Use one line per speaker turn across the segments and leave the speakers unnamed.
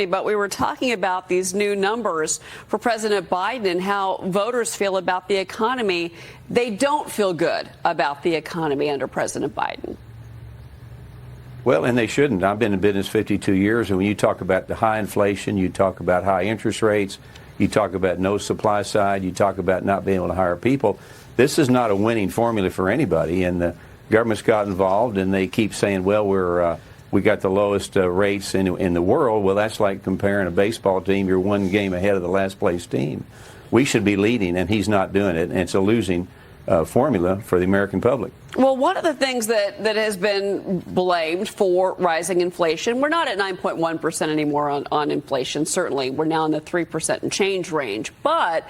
But we were talking about these new numbers for President Biden and how voters feel about the economy. They don't feel good about the economy under President Biden.
Well, and they shouldn't. I've been in business 52 years, and when you talk about the high inflation, you talk about high interest rates, you talk about no supply side, you talk about not being able to hire people. This is not a winning formula for anybody, and the government's got involved, and they keep saying, well, we got the lowest rates in the world. Well, that's like comparing a baseball team. You're one game ahead of the last place team. We should be leading, and he's not doing it, and it's a losing formula for the American public.
Well, one of the things that has been blamed for rising inflation, we're not at 9.1% anymore on inflation. Certainly, we're now in the 3% and change range. But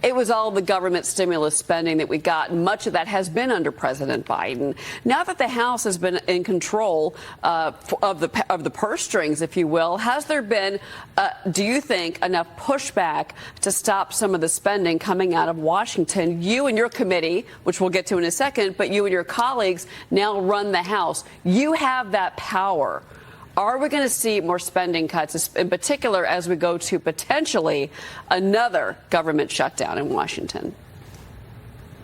it was all the government stimulus spending that we got. Much of that has been under President Biden. Now that the House has been in control of the purse strings, if you will, has there been, do you think, enough pushback to stop some of the spending coming out of Washington? You and your committee, which we'll get to in a second, but you and your colleagues now run the House. You have that power. Are we going to see more spending cuts, in particular as we go to potentially another government shutdown in Washington?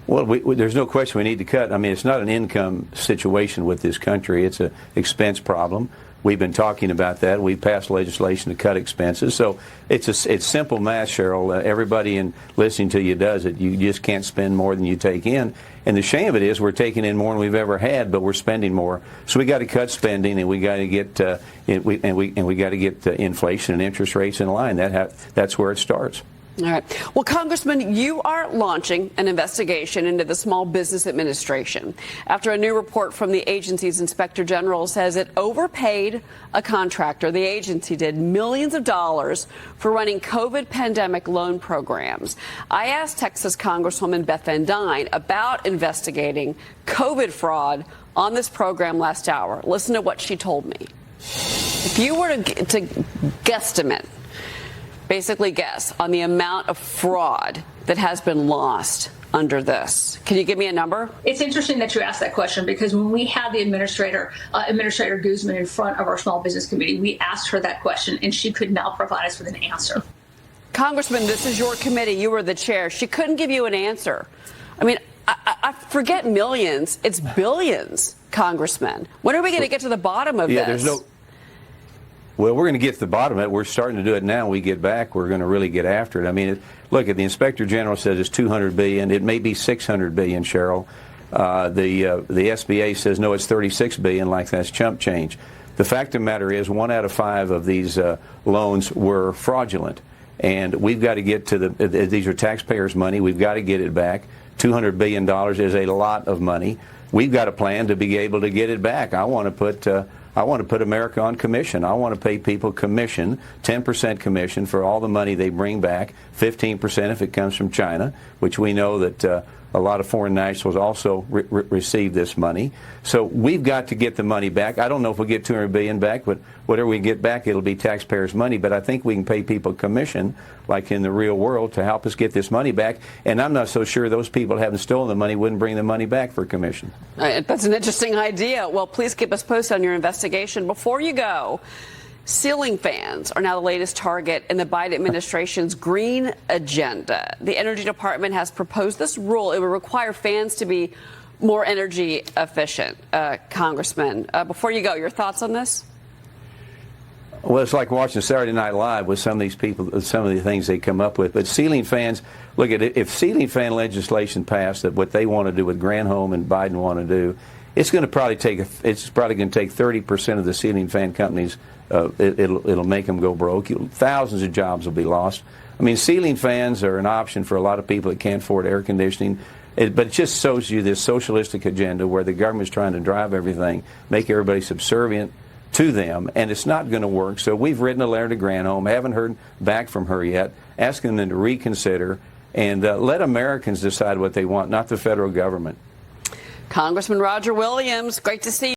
Well, there's no question we need to cut. I mean, it's not an income situation with this country. It's an expense problem. We've been talking about that. We've passed legislation to cut expenses. So it's simple math, Cheryl. Everybody listening to you does it. You just can't spend more than you take in. And the shame of it is we're taking in more than we've ever had, but we're spending more. So we got to cut spending, and we got to get we got to get inflation and interest rates in line. That's where it starts.
All right. Well, Congressman, you are launching an investigation into the Small Business Administration after a new report from the agency's inspector general says it overpaid a contractor. The agency did millions of dollars for running COVID pandemic loan programs. I asked Texas Congresswoman Beth Van Dyne about investigating COVID fraud on this program last hour. Listen to what she told me. If you were to guesstimate, basically guess on the amount of fraud that has been lost under this. Can you give me a number?
It's interesting that you asked that question because when we had the Administrator Guzman in front of our Small Business Committee, we asked her that question and she could not provide us with an answer.
Congressman, this is your committee. You were the chair. She couldn't give you an answer. I mean, I forget millions. It's billions, Congressman. When are we going to get to the bottom of this?
Well, we're going to get to the bottom of it. We're starting to do it now. When we get back, we're going to really get after it. I mean, look, the Inspector General says it's $200 billion. It may be $600 billion, Cheryl. The SBA says, no, it's $36 billion, like that's chump change. The fact of the matter is 1 out of 5 of these loans were fraudulent. And we've got to get to these are taxpayers' money. We've got to get it back. $200 billion is a lot of money. We've got a plan to be able to get it back. I want to put America on commission. I want to pay people commission, 10% commission for all the money they bring back, 15% if it comes from China, which we know that a lot of foreign nationals also receive this money. So we've got to get the money back. I don't know if we'll get $200 billion back, but whatever we get back, it'll be taxpayers' money. But I think we can pay people commission, like in the real world, to help us get this money back. And I'm not so sure those people who haven't stolen the money wouldn't bring the money back for commission.
That's an interesting idea. Well, please keep us posted on your investigation. Before you go, ceiling fans are now the latest target in the Biden administration's green agenda. The Energy Department has proposed this rule. It would require fans to be more energy efficient. Congressman, before you go, your thoughts on this?
Well, it's like watching Saturday Night Live with some of these people, some of the things they come up with. But ceiling fans, look at it. If ceiling fan legislation passed, that what they want to do, what Granholm and Biden want to do, it's going to probably take 30% of the ceiling fan companies. It'll make them go broke. Thousands of jobs will be lost. I mean, ceiling fans are an option for a lot of people that can't afford air conditioning. But it just shows you this socialistic agenda where the government's trying to drive everything, make everybody subservient to them, and it's not going to work. So we've written a letter to Granholm, haven't heard back from her yet, asking them to reconsider and let Americans decide what they want, not the federal government.
Congressman Roger Williams, great to see you.